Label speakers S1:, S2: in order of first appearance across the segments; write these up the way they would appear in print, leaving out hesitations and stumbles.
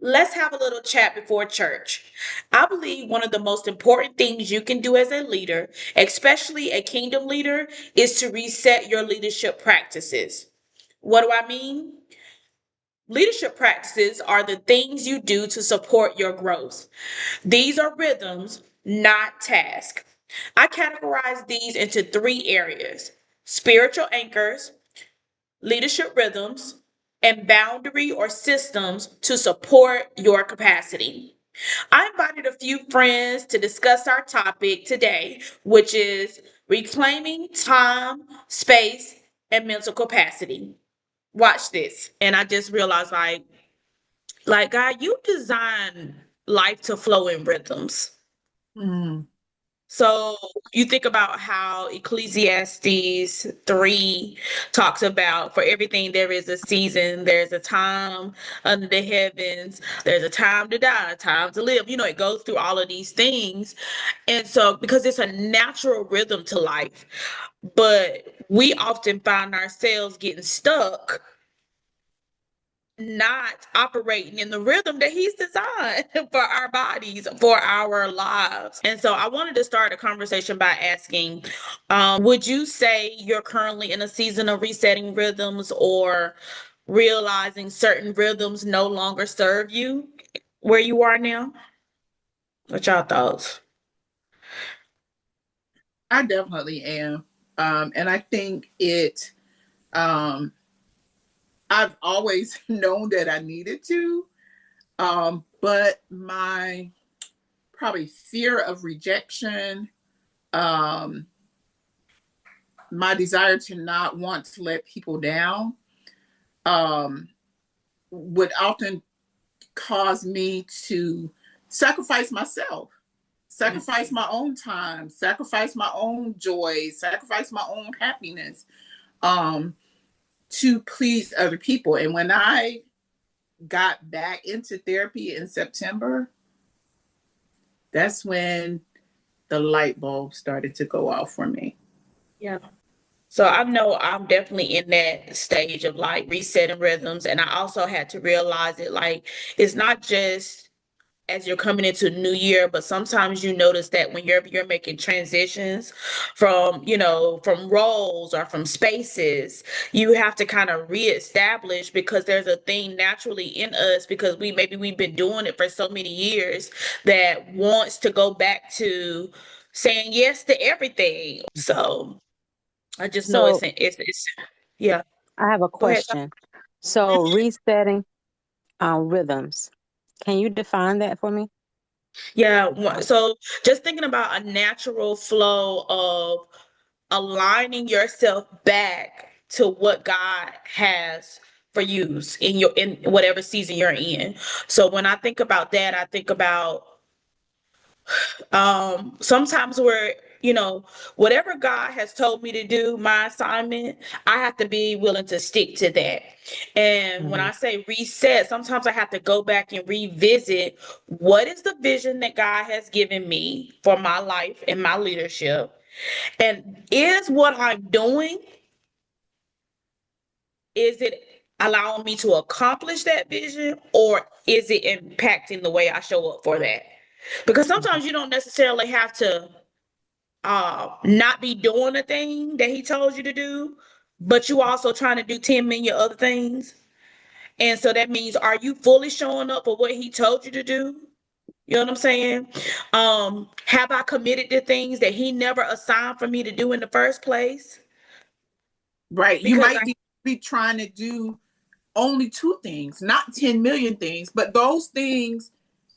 S1: Let's have a little chat before church. I believe one of the most important things you can do as a leader, especially a kingdom leader, is to reset your leadership practices. What do I mean? Leadership practices are the things you do to support your growth. These are rhythms, not tasks. I categorize these into three areas: spiritual anchors, leadership rhythms, and boundary or systems to support your capacity. I invited a few friends to discuss our topic today, which is reclaiming time, space, and mental capacity. Watch this. And I just realized God, you designed life to flow in rhythms.
S2: Mm.
S1: So you think about how Ecclesiastes 3 talks about for everything there is a season, there's a time under the heavens, there's a time to die, a time to live. It goes through all of these things. And so, because it's a natural rhythm to life, but we often find ourselves getting stuck not operating in the rhythm that he's designed for our bodies, for our lives. And so I wanted to start a conversation by asking, would you say you're currently in a season of resetting rhythms or realizing certain rhythms no longer serve you where you are now? What y'all thoughts?
S2: I definitely am. And I think um, I've always known that I needed to. But my probably fear of rejection, um, my desire to not want to let people down, um, would often cause me to sacrifice myself, sacrifice my own time, sacrifice my own joy, sacrifice my own happiness, um, to please other people. And when I got back into therapy in September, that's when the light bulb started to go off for me.
S1: Yeah. So I know I'm definitely in that stage of like resetting rhythms. And I also had to realize it like it's not just as you're coming into new year, but sometimes you notice that when you're making transitions from from roles or from spaces, you have to kind of reestablish because there's a thing naturally in us because we've been doing it for so many years that wants to go back to saying yes to everything. So I just know
S3: So
S1: it's yeah.
S3: I have a
S1: Go ahead.
S3: question. So resetting rhythms. Can you define that for me?
S1: Yeah, so just thinking about a natural flow of aligning yourself back to what God has for you in whatever season you're in. So when I think about that, I think about sometimes where whatever God has told me to do, my assignment, I have to be willing to stick to that. And when
S3: Hmm.
S1: I say reset, sometimes I have to go back and revisit what is the vision that God has given me for my life and my leadership, and is what I'm doing, is it allowing me to accomplish that vision, or is it impacting the way I show up for that? Because sometimes you don't necessarily have to not be doing the thing that he told you to do, but you also trying to do 10 million other things. And so that means, are you fully showing up for what he told you to do? You know what I'm saying? Have I committed to things that he never assigned for me to do in the first place?
S2: Right. You
S1: Because
S2: might be trying to do only two things, not 10 million things, but those things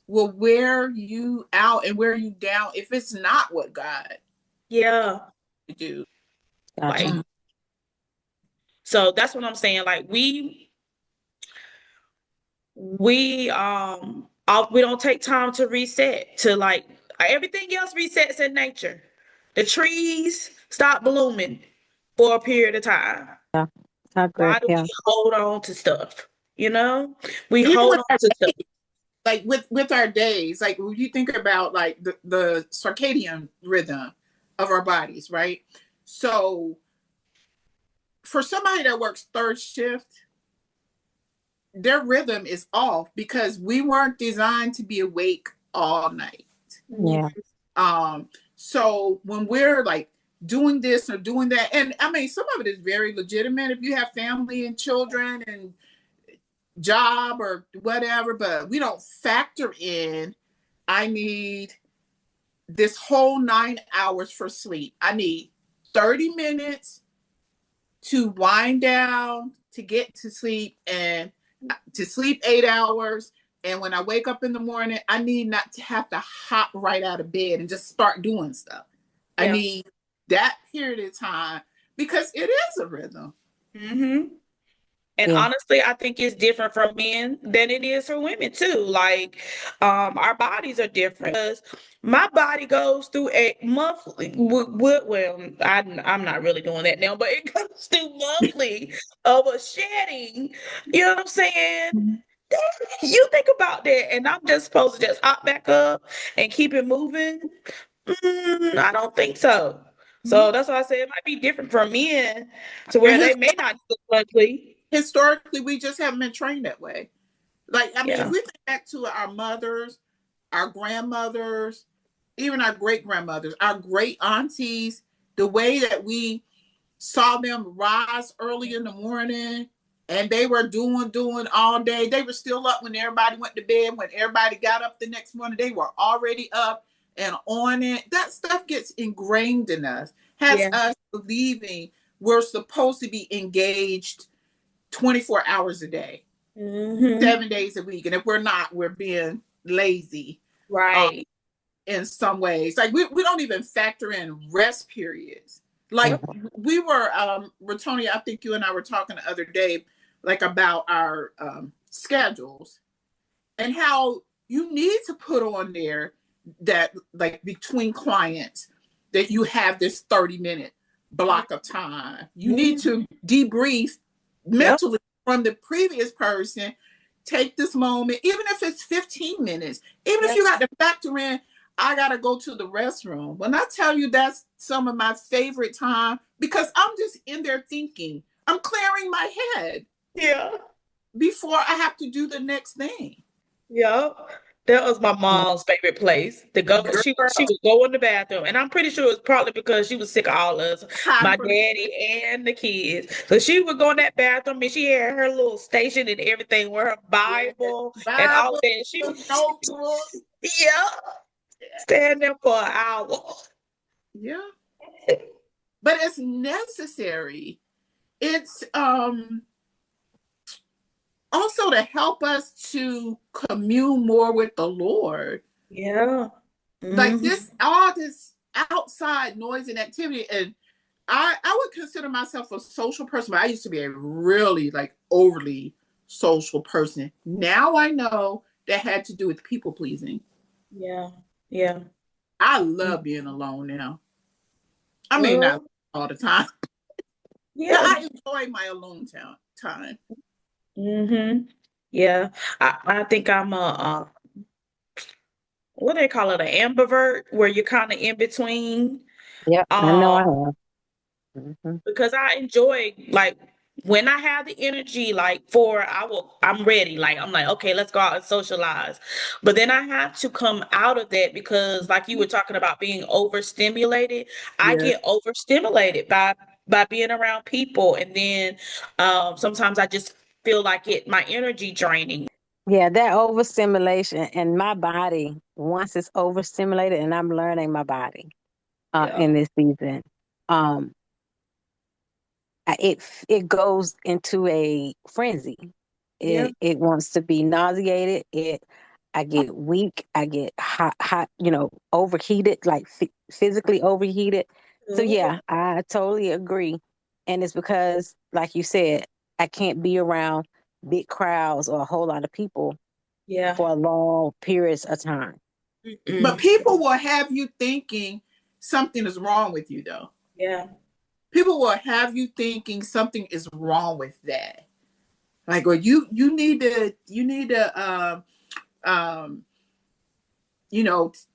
S2: will wear you out and wear you down if it's not what God
S1: yeah,
S2: to do.
S1: like
S3: Gotcha.
S1: so that's what I'm saying. Like we don't take time to reset to like everything else resets in nature. The trees stop blooming for a period of time.
S3: Yeah, I agree.
S1: Why do
S3: Yeah.
S1: we hold on to stuff? You know, we
S2: Even
S1: hold
S2: with
S1: on
S2: our
S1: to stuff.
S2: like with our days, like when you think about like the circadian rhythm of our bodies, right? So for somebody that works third shift, their rhythm is off because we weren't designed to be awake all night.
S3: Yeah.
S2: Um, so when we're like doing this or doing that, and I mean, some of it is very legitimate if you have family and children and job or whatever, but we don't factor in, I need this whole 9 hours for sleep. I need 30 minutes to wind down, to get to sleep, and to sleep 8 hours. And when I wake up in the morning, I need not to have to hop right out of bed and just start doing stuff. I
S1: Yeah.
S2: need that period of time because it is a rhythm.
S1: Mm-hmm. And
S3: Yeah.
S1: honestly, I think it's different for men than it is for women too. Like, our bodies are different. Because my body goes through a monthly. Well, I'm not really doing that now, but it goes through monthly of a shedding. You know what I'm saying? You think about that, and I'm just supposed to just hop back up and keep it moving. I don't think so.
S2: Mhm.
S1: So that's why I say it might be different for men to
S2: And
S1: where they may not do it monthly.
S2: historically, we just haven't been trained that way. Like, I mean, if
S1: Yeah.
S2: we think back to our mothers, our grandmothers, even our great grandmothers, our great aunties, the way that we saw them rise early in the morning and they were doing all day. They were still up when everybody went to bed. When everybody got up the next morning, they were already up and on it. That stuff gets ingrained in us, has
S1: Yeah.
S2: us believing we're supposed to be engaged 24 hours a day,
S1: Hmm.
S2: 7 days a week. And if we're not, we're being lazy uh,
S1: Right.
S2: in some ways. Like we don't even factor in rest periods. Like
S1: Yep.
S3: Mhm.
S2: we were, Ratonia, I think you and I were talking the other day, like about our schedules and how you need to put on there that like between clients that you have this 30-minute block of time. You need
S1: Mhm.
S2: to debrief
S1: Yep.
S2: mentally from the previous person. Take this moment, even if it's 15 minutes, even if
S1: Yep.
S2: you got to factor in, I got to go to the restroom. When I tell you that's some of my favorite time because I'm just in there thinking, I'm clearing my head
S1: Yeah.
S2: before I have to do the next thing.
S1: Yep. That was my mom's favorite place to go. She
S2: Girl,
S1: would go in the bathroom, and I'm pretty sure it was probably because she was sick of all of us,
S2: hiding
S1: my
S2: from the
S1: daddy and the kids. So she would go in that bathroom, and she had her little station and everything, with her
S2: yes,
S1: Bible and all of
S2: Bible,
S1: that. She
S2: the
S1: was,
S2: notebook.
S1: yeah, stand there for an hour.
S2: Yeah, but it's necessary. It's also to help us to commune more with the Lord.
S1: Yeah.
S2: Like
S1: Hmm.
S2: this, all this outside noise and activity, and I would consider myself a social person, but I used to be a really like overly social person. Now I know that had to do with people pleasing.
S1: Yeah. Yeah.
S2: I love being alone now. I mean, not
S1: Well,
S2: all the time, but
S1: yeah.
S2: I enjoy my alone time.
S1: Hmm. Yeah. I think I'm what do they call it, an ambivert, where you're kind of in between.
S3: Yep. I know
S1: Um,
S3: I am. Hmm.
S1: because I enjoy, like, when I have the energy, like, I'm ready. Like, I'm like, okay, let's go out and socialize. But then I have to come out of that because, like you were talking about being overstimulated, I
S2: Yeah.
S1: get overstimulated by being around people, and then sometimes I just feel like my energy draining.
S3: Yeah, that overstimulation and my body, once it's overstimulated, and I'm learning my body
S1: Yeah.
S3: in this season, um, it goes into a frenzy.
S1: Yeah.
S3: It wants to be nauseated. I get weak. I get hot, overheated, like physically overheated. So
S1: Mhm.
S3: yeah, I totally agree. And it's because, like you said, I can't be around big crowds or a whole lot of people
S1: Yeah.
S3: for long periods of time.
S2: But
S1: Mm-mm.
S2: people will have you thinking something is wrong with you, though.
S1: Yeah.
S2: People will have you thinking something is wrong with that. Like, or you need to um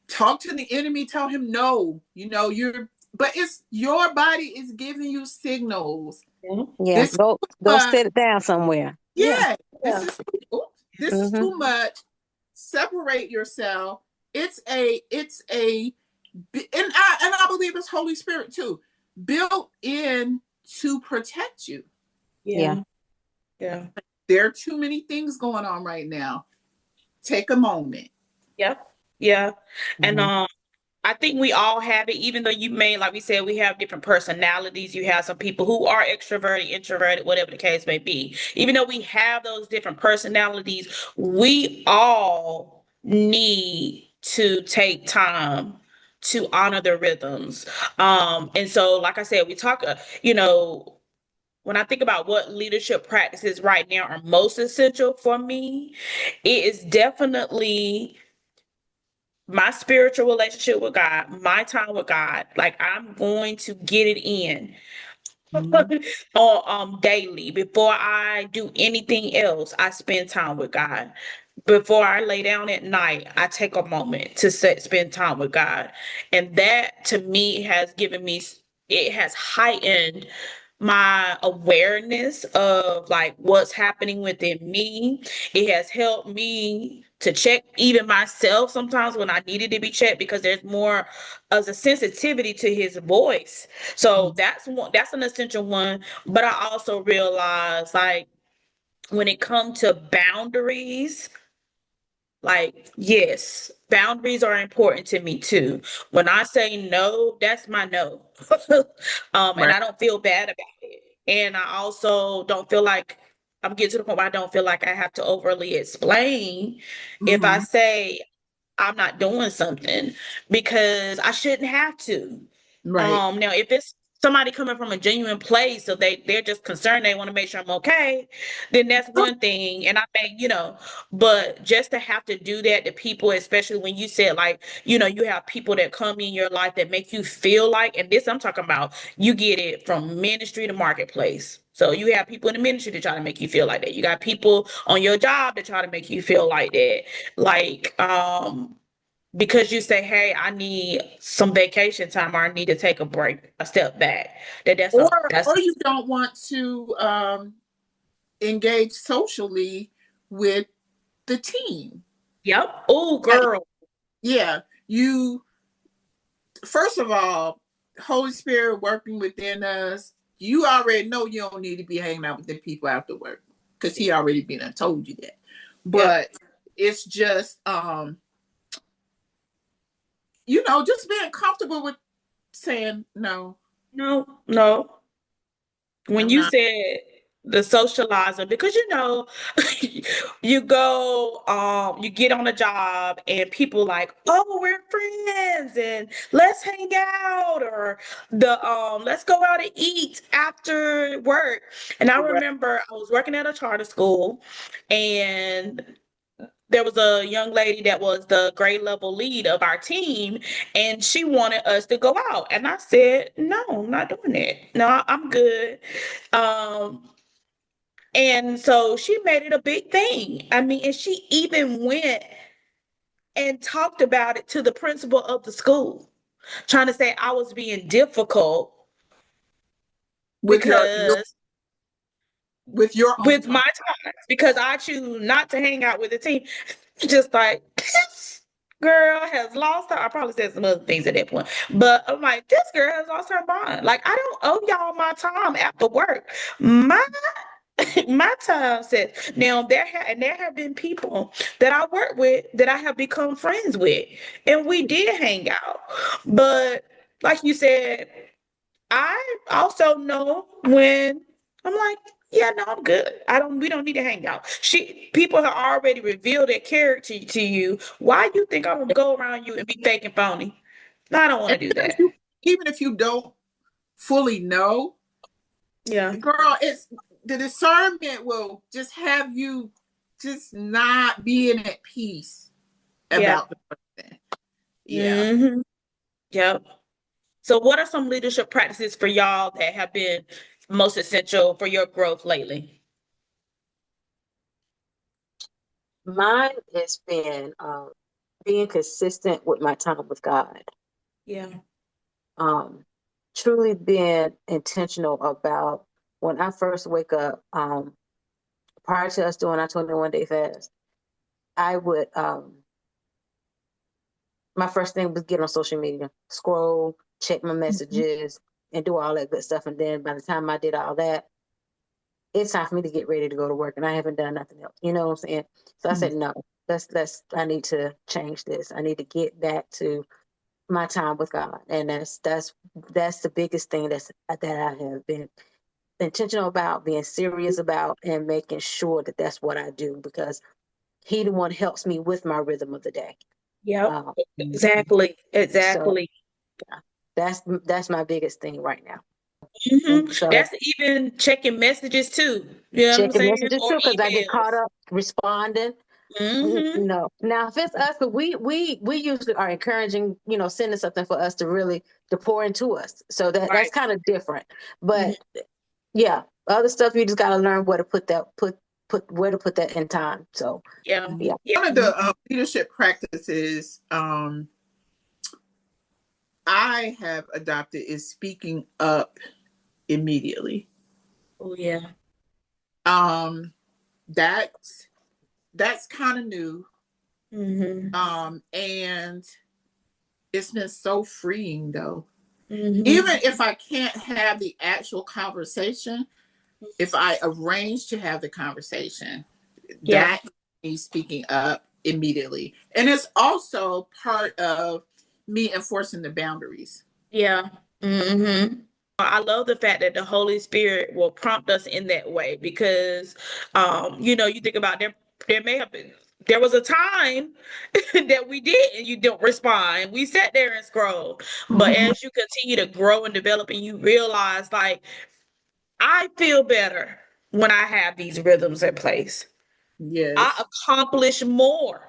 S2: talk to the enemy, tell him no. But it's your body is giving you signals.
S1: Yeah.
S3: Yeah,
S2: This is
S3: go
S2: uh
S3: sit down somewhere. Yeah.
S2: yeah, this
S3: Yeah.
S2: is this is
S3: Mm-hmm.
S2: too much. Separate yourself. And I believe it's Holy Spirit too, built in to protect you.
S3: Yeah.
S1: Yeah. Yeah.
S2: There are too many things going on right now. Take a moment.
S1: Yep. Yeah. And
S3: Mm-hmm.
S1: I think we all have it, even though you may, like we said, we have different personalities. You have some people who are extroverted, introverted, whatever the case may be. Even though we have those different personalities, we all need to take time to honor the rhythms. And so, like I said, we talk, when I think about what leadership practices right now are most essential for me, it is definitely my spiritual relationship with God, my time with God. Like I'm going to get it in
S2: Mhm.
S1: daily. Before I do anything else, I spend time with God. Before I lay down at night, I take a moment to spend time with God. And that to me has given me, it has heightened my awareness of like what's happening within me. It has helped me to check even myself sometimes when I needed to be checked because there's more of a sensitivity to his voice. So that's an essential one. But I also realize like when it comes to boundaries, like, yes, boundaries are important to me too. When I say no, that's my no. And
S2: Right.
S1: I don't feel bad about it. And I also don't feel like I'm getting to the point where I don't feel like I have to overly explain if I
S2: Hmm.
S1: say I'm not doing something because I shouldn't have to.
S2: Right.
S1: Now if it's somebody coming from a genuine place, so they're just concerned, they want to make sure I'm okay, then that's one thing. And I think, but just to have to do that to people, especially when you said like, you have people that come in your life that make you feel like, and this I'm talking about, you get it from ministry to marketplace. So you have people in the ministry that try to make you feel like that. You got people on your job that try to make you feel like that. Like, because you say, "Hey, I need some vacation time, or I need to take a break, a step back."
S2: Or
S1: That's
S2: or you don't want to engage socially with the team.
S1: yep. Oh,
S2: Like,
S1: girl.
S2: yeah, you first of all, Holy Spirit working within us, you already know you don't need to be hanging out with the people after work because he already been and told you that.
S1: Yep.
S2: But it's just just being comfortable with saying no,
S1: No, no. When
S2: I'm
S1: you
S2: not.
S1: said the socializer, because you go, you get on a job and people like, oh, we're friends and let's hang out, or let's go out and eat after work. And I
S2: Correct.
S1: remember I was working at a charter school and there was a young lady that was the grade level lead of our team, and she wanted us to go out. And I said, no, I'm not doing it. No, I'm good. Um, and so she made it a big thing. I mean, and she even went and talked about it to the principal of the school, trying to say I was being difficult
S2: With your
S1: because
S2: with your own
S1: with
S2: time.
S1: my time, because I choose not to hang out with the team. Just like this girl has lost her. I probably said some other things at that point, but I'm like, this girl has lost her mind. Like I don't owe y'all my time after work. My my time says now there have been people that I work with that I have become friends with, and we did hang out. But like you said, I also know when I'm like, yeah, no, I'm good. We don't need to hang out. People have already revealed their character to you. Why you think I'm gonna go around you and be fake and phony? No, I don't want
S2: And
S1: to do that.
S2: even if you don't fully know,
S1: Yeah.
S2: girl, it's the discernment will just have you just not being at peace
S1: Yeah.
S2: about the person. Yeah.
S1: Mm-hmm. Yep. So what are some leadership practices for y'all that have been most essential for your growth lately?
S3: Mine has been being consistent with my time with God.
S1: Yeah.
S3: Um, Truly being intentional about when I first wake up, prior to us doing our 21-day fast, I would my first thing was get on social media, scroll, check my
S1: Mhm.
S3: messages, and do all that good stuff. And then by the time I did all that, it's time for me to get ready to go to work, and I haven't done nothing else. You know what I'm saying? So I said, no, let's. I need to change this. I need to get back to my time with God, and that's the biggest thing that I have been intentional about, being serious about, and making sure that that's what I do, because He the one helps me with my rhythm of the day.
S1: Yep.
S3: Um,
S1: Exactly.
S3: so
S1: Exactly.
S3: yeah, that's my biggest thing right now.
S1: Hmm.
S3: And so
S1: That's even checking messages too. You know what I'm
S3: checking
S1: saying?
S3: messages
S1: Or
S3: too, because I get caught
S1: emails.
S3: up responding.
S1: Hmm.
S3: No, now if it's us, but we usually are encouraging, sending something for us to really to pour into us. So that's
S1: Right.
S3: kind of different.
S1: Mhm.
S3: But yeah, other stuff you just got to learn where to put where to put that in time. So
S1: Yeah.
S3: yeah.
S1: Yeah.
S2: One of the leadership practices I have adopted is speaking up immediately.
S1: Oh yeah.
S2: Um, that's kind of new,
S1: Hmm.
S2: and it's been so freeing though.
S1: Hmm.
S2: Even if I can't have the actual conversation, if I arrange to have the conversation,
S1: Yeah.
S2: that means speaking up immediately. And it's also part of me enforcing the boundaries.
S1: Yeah. Hmm. I love the fact that the Holy Spirit will prompt us in that way because, you think about there may have been, there was a time that we did and you don't respond. We sat there and scrolled. But
S2: Mhm.
S1: as you continue to grow and develop and you realize, like, I feel better when I have these rhythms in place. I
S2: Yes.
S1: accomplish more.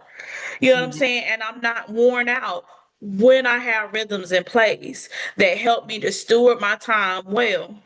S1: You know what I'm
S2: Ye-
S1: saying? And I'm not worn out when I have rhythms in place that help me to steward my time well.